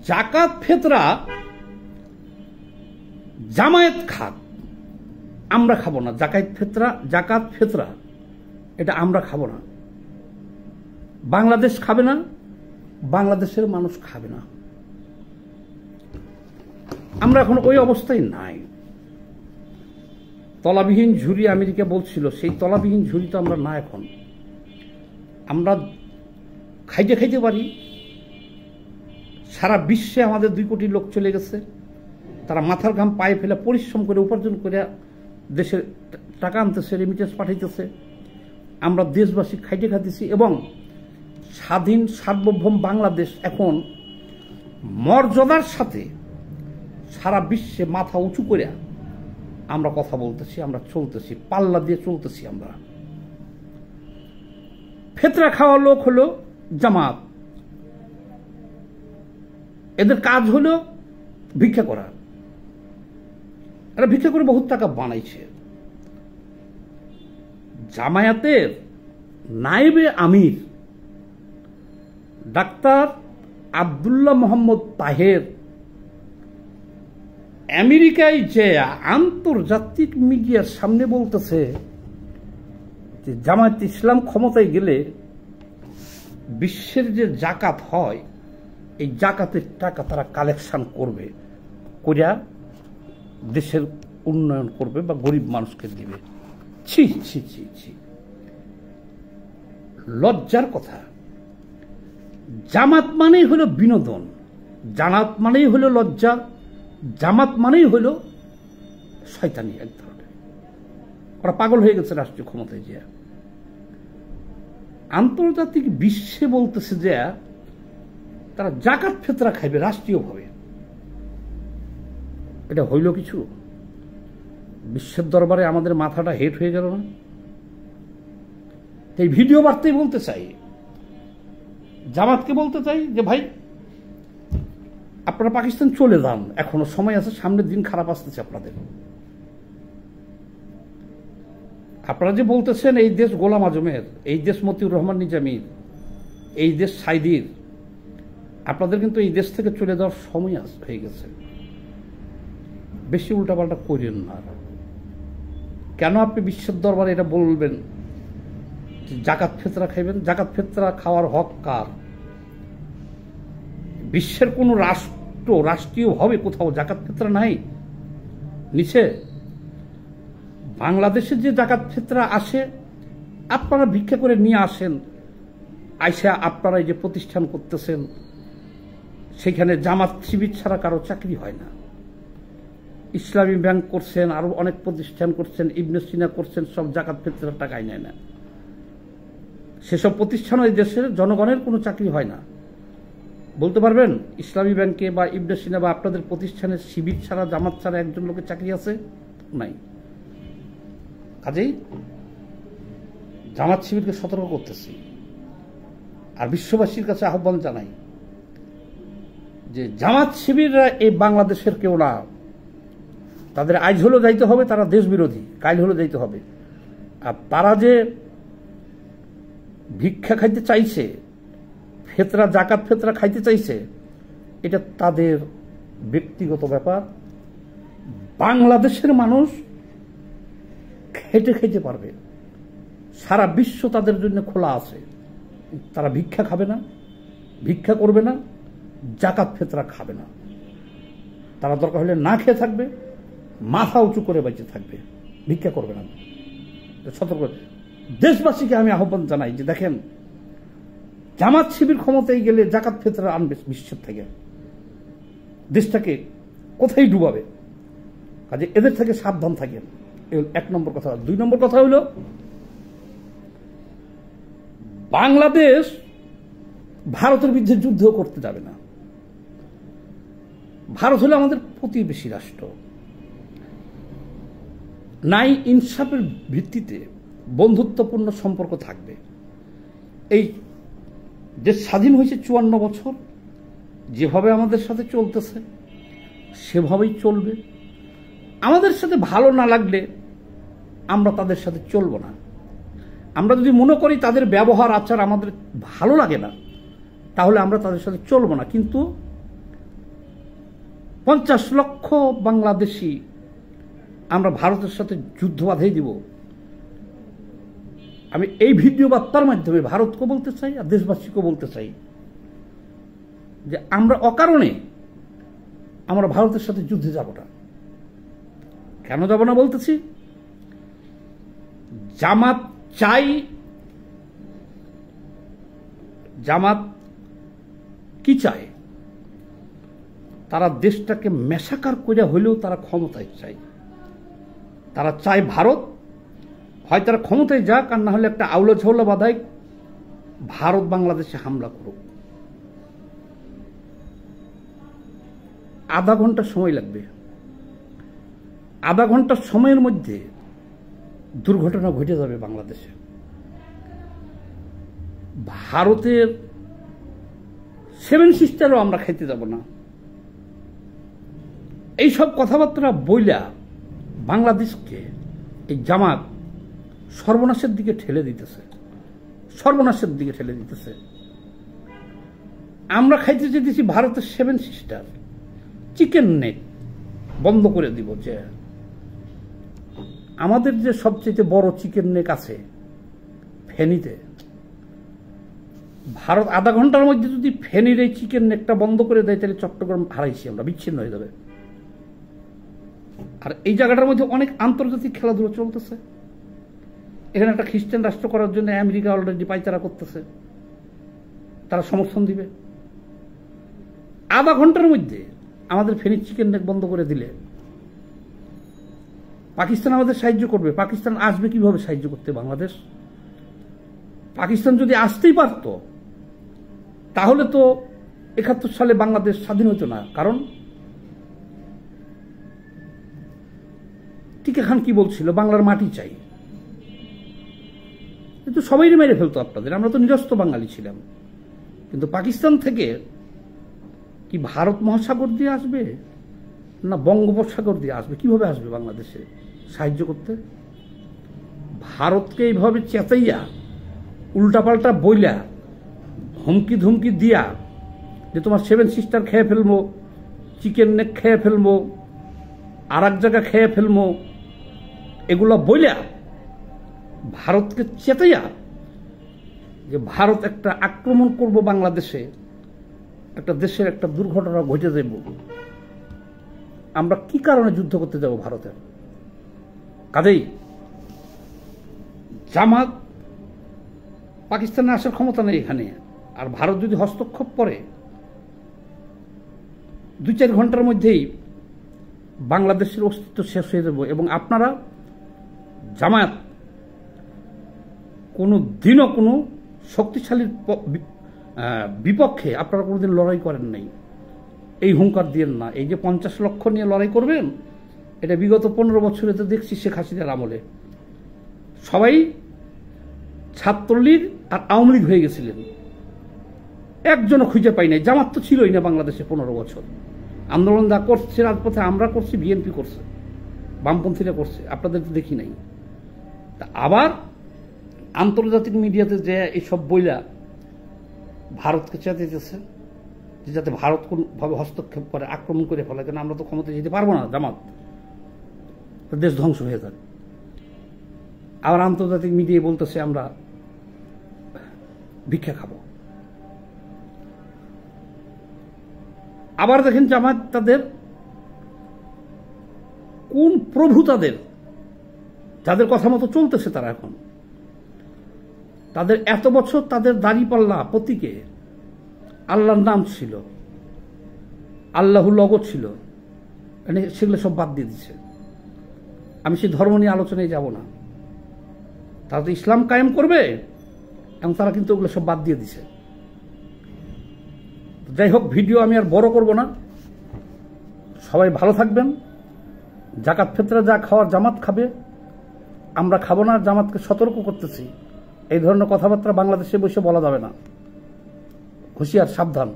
জাকাত ফেতরা জামায়াত খাক, আমরা খাবো না। জাকাত ফেতরা এটা আমরা খাবো না, বাংলাদেশ খাবে না, বাংলাদেশের মানুষ খাবে না। আমরা এখন ওই অবস্থায় নাই। তলাবিহীন ঝুড়ি আমেরিকা বলছিল, সেই তলাবিহীন ঝুড়ি তো আমরা না। এখন আমরা খাইতে খাইতে পারি। সারা বিশ্বে আমাদের 2 কোটি লোক চলে গেছে, তারা মাথার ঘাম পায়ে ফেলে পরিশ্রম করে উপার্জন করে দেশের টাকা আনতেছে, রেমিটেন্স পাঠাইতেছে। আমরা দেশবাসী খাইতে খাইতেছি এবং স্বাধীন সার্বভৌম বাংলাদেশ এখন মর্যাদার সাথে সারা বিশ্বে মাথা উঁচু করে আমরা কথা বলতেছি, আমরা চলতেছি, পাল্লা দিয়ে চলতেছি। আমরা ফেতরা খাওয়া লোক হলো জামাত, এদের কাজ হলো ভিক্ষা করা। এরা ভিক্ষা করে বহুত টাকা বানাইছে। জামায়াতের নায়েবে আমির ডাক্তার আব্দুল্লাহ মোহাম্মদ তাহের আমেরিকায় যে আন্তর্জাতিক মিডিয়ার সামনে বলতেছে যে জামায়াত ইসলাম ক্ষমতায় গেলে বিশ্বের যে জাকাত হয় এই জাকাতের টাকা তারা কালেকশন করবে, করিয়া দেশের উন্নয়ন করবে বা গরিব মানুষকে দিবে। ছি ছি ছি ছি, লজ্জার কথা। জামাত মানেই হলো বিনোদন, জামাত মানেই হলো লজ্জা, জামাত মানেই হলো শয়তানি এক ধরনের। ওরা পাগল হয়ে গেছে রাষ্ট্রীয় ক্ষমতায় যে। আন্তর্জাতিক বিশ্বে বলতেছে যে তারা জাকাত ফেতরা খাইবে রাষ্ট্রীয়ভাবে। এটা হইল কিছু? বিশ্বের দরবারে আমাদের মাথাটা হেট হয়ে গেল না? এই ভিডিও বার্তায় বলতে চাই, জামাতকে বলতে চাই যে ভাই আপনারা পাকিস্তান চলে যান, এখনো সময় আছে, সামনের দিন খারাপ আসতেছে আপনাদের। আপনারা যে বলতেছেন এই দেশ গোলাম আজমের, এই দেশ মতিউর রহমান নিজামীর, এই দেশ সাইদির, আপনাদের কিন্তু এই দেশ থেকে চলে যাওয়ার সময় হয়ে গেছে। বেশি উল্টাপাল্টা করেন না। কেন আপনি বিশ্বের দরবারে এটা বলবেন জাকাত ফেতরা খাইবেন? জাকাত ফেতরা খাওয়ার হক কার? বিশ্বের কোন রাষ্ট্রীয়ভাবে কোথাও জাকাত ফেতরা নাই নিচে। বাংলাদেশে যে জাকাত ফেতরা আসে আপনারা ভিক্ষা করে নিয়ে আসেন, আইসা আপনারা এই যে প্রতিষ্ঠান করতেছেন সেখানে জামাত শিবির ছাড়া কারো চাকরি হয় না। ইসলামী ব্যাংক করছেন, আরো অনেক প্রতিষ্ঠান করছেন, ইবনে সিনা করছেন, সব জাকাত ফেতরার টাকাই নেয় না। সেসব প্রতিষ্ঠান এই দেশের জনগণের কোনো চাকরি হয় না। বলতে পারবেন ইসলামী ব্যাংকে বা ইবনে সিনা বা আপনাদের প্রতিষ্ঠানের শিবির ছাড়া, জামাত ছাড়া একজন লোকের চাকরি আছে? নাই। কাজেই জামাত শিবিরকে সতর্ক করতেছি আর বিশ্ববাসীর কাছে আহ্বান জানাই যে জামাত শিবিররা এই বাংলাদেশের কেউ না। তাদের আজ হলো যাইতে হবে, তারা দেশ বিরোধী, কাল হলো যাইতে হবে। আর তারা যে ভিক্ষা খাইতে চাইছে, ফেতরা জাকাত ফেতরা খাইতে চাইছে, এটা তাদের ব্যক্তিগত ব্যাপার। বাংলাদেশের মানুষ খেটে খেতে পারবে, সারা বিশ্ব তাদের জন্য খোলা আছে। তারা ভিক্ষা খাবে না, ভিক্ষা করবে না, জাকাত ফেতরা খাবে না। তারা দরকার হলে না খেয়ে থাকবে, মাথা উঁচু করে বেঁচে থাকবে, ভিক্ষা করবে না। সতর্ক দেশবাসীকে আমি আহ্বান জানাই যে দেখেন জামাত শিবির ক্ষমতায় গেলে জাকাত ফেতরা আনবে বিশ্বের থেকে, দেশটাকে কোথায় ডুবাবে। কাজে এদের থেকে সাবধান থাকেন, 1 নম্বর কথা। 2 নম্বর কথা হলো বাংলাদেশ ভারতের বিরুদ্ধে যুদ্ধ করতে যাবে না। ভারত হলো আমাদের প্রতিবেশী রাষ্ট্র। নাই ইনসাফের ভিত্তিতে বন্ধুত্বপূর্ণ সম্পর্ক থাকবে। এই দেশ স্বাধীন হয়েছে 54 বছর, যেভাবে আমাদের সাথে চলতেছে সেভাবেই চলবে। আমাদের সাথে ভালো না লাগলে আমরা তাদের সাথে চলবো না। আমরা যদি মনে করি তাদের ব্যবহার আচার আমাদের ভালো লাগে না, তাহলে আমরা তাদের সাথে চলবো না। কিন্তু 50 লক্ষ বাংলাদেশি আমরা ভারতের সাথে যুদ্ধ বাঁধিয়ে দিব। আমি এই ভিডিও বার্তার মাধ্যমে ভারতকে বলতে চাই আর দেশবাসীকে বলতে চাই যে আমরা অকারণে আমরা ভারতের সাথে যুদ্ধে যাব না। কেন যাব না বলতেছি, জামাত চাই, জামাত কি চায়, তারা দেশটাকে মেশাকার করে হলেও তারা ক্ষমতায় চায়। তারা চায় ভারত হয় তারা ক্ষমতায় যাক, আর না হলে একটা আউলা ঝাউলা বাধায় ভারত বাংলাদেশে হামলা করুক। আধা ঘন্টা সময় লাগবে, আধা ঘন্টার সময়ের মধ্যে দুর্ঘটনা ঘটে যাবে বাংলাদেশে। ভারতের 7 সিস্টারও আমরা খাইতে যাব না। এইসব কথাবার্তা বইলা বাংলাদেশকে এই জামাত সর্বনাশের দিকে ঠেলে দিতেছে, সর্বনাশের দিকে ঠেলে দিতেছে। আমরা খাইতে যেতেছি ভারতের 7 সিস্টার, চিকেন নেক বন্ধ করে দিব। যে আমাদের যে সবচেয়ে বড় চিকেন নেক আছে ফেনীতে, ভারত আধা ঘন্টার মধ্যে যদি ফেনীর এই চিকেন নেকটা বন্ধ করে দেয় তাহলে চট্টগ্রাম হারাইছি আমরা, বিচ্ছিন্ন হয়ে যাবে। আর এই জায়গাটার মধ্যে অনেক আন্তর্জাতিক খেলাধুলা চলতেছে। এখানে একটা খ্রিস্টান রাষ্ট্র করার জন্য আমেরিকা অলরেডি পাইচারা করতেছে, তারা সমর্থন দিবে। আধা ঘন্টার মধ্যে আমাদের ফেনীর চিকেন নেক বন্ধ করে দিলে পাকিস্তান আমাদের সাহায্য করবে। পাকিস্তান আসবে কিভাবে সাহায্য করতে বাংলাদেশ? পাকিস্তান যদি আসতেই পারত তাহলে তো 71 সালে বাংলাদেশ স্বাধীন হতো না। কারণ টিকে খান কি বলছিল, বাংলার মাটি চাই, কিন্তু সবাই মেরে ফেলতো আপনাদের, আমরা তো নিরস্ত বাঙালি ছিলাম। কিন্তু পাকিস্তান থেকে কি ভারত মহাসাগর দিয়ে আসবে না বঙ্গোপসাগর দিয়ে আসবে? কিভাবে আসবে বাংলাদেশে সাহায্য করতে? ভারতকে এইভাবে চেতাইয়া উল্টাপাল্টা বইলা হুমকি ধুমকি দিয়া যে তোমার 7 সিস্টার খেয়ে ফেলবো, চিকেন নেক খেয়ে ফেলবো, আর এক জায়গা খেয়ে ফেলবো, এগুলো বইলা ভারতকে চেতাইয়া যে ভারত একটা আক্রমণ করব বাংলাদেশে, একটা দেশের একটা দুর্ঘটনা ঘটে যাব। আমরা কি কারণে যুদ্ধ করতে যাব ভারতের? কাজেই জামাত পাকিস্তানে আসার ক্ষমতা নেই এখানে। আর ভারত যদি হস্তক্ষেপ করে 2-4 ঘন্টার মধ্যেই বাংলাদেশের অস্তিত্ব শেষ হয়ে যাব। এবং আপনারা জামাত কোনো দিনও কোনো শক্তিশালীর বিপক্ষে আপনারা কোনোদিন লড়াই করেন নাই, এই হুঙ্কার দিয়েন না। এই যে 50 লক্ষ নিয়ে লড়াই করবেন, এটা বিগত 15 বছরে তো দেখছি শেখ হাসিনার আমলে সবাই ছাত্রলীগ আর আওয়ামী লীগ হয়ে গেছিলেন, একজনও খুঁজে পাই নাই। জামাত তো ছিলই না বাংলাদেশে 15 বছর। আন্দোলন যা করছে রাজপথে আমরা করছি, বিএনপি করছে, বামপন্থীরা করছে, আপনাদের তো দেখি নাই। তা আবার আন্তর্জাতিক মিডিয়াতে যে এইসব বইলা ভারতকে চেতেছে যে যাতে ভারত কোনভাবে হস্তক্ষেপ করে আক্রমণ করে ফেলে, কেন আমরা তো ক্ষমতায় যেতে পারবো না, জামাত দেশ ধ্বংস হয়ে যাবে। আবার আন্তর্জাতিক মিডিয়ায় বলতেছে আমরা ভিক্ষা খাবো। আবার দেখেন জামাত তাদের কোন প্রভু তাদের, যাদের কথা মতো চলতেছে তারা এখন, তাদের এত বছর তাদের দাড়িপাল্লা প্রতীকে আল্লাহর নাম ছিল, আল্লাহ লগো ছিল, সেগুলো সব বাদ দিয়ে দিচ্ছে। আমি সেই ধর্ম নিয়ে আলোচনায় যাব না, তারা তো ইসলাম কায়েম করবে এবং তারা কিন্তু ওগুলো সব বাদ দিয়ে দিছে। যাই হোক, ভিডিও আমি আর বড় করব না। সবাই ভালো থাকবেন। জাকাত ফিতরা যা খাওয়ার জামাত খাবে, আমরা খাবো না। জামাতকে সতর্ক করতেছি, এই ধরনের কথাবার্তা বাংলাদেশে বসে বলা যাবে না। হুঁশিয়ার, সাবধান।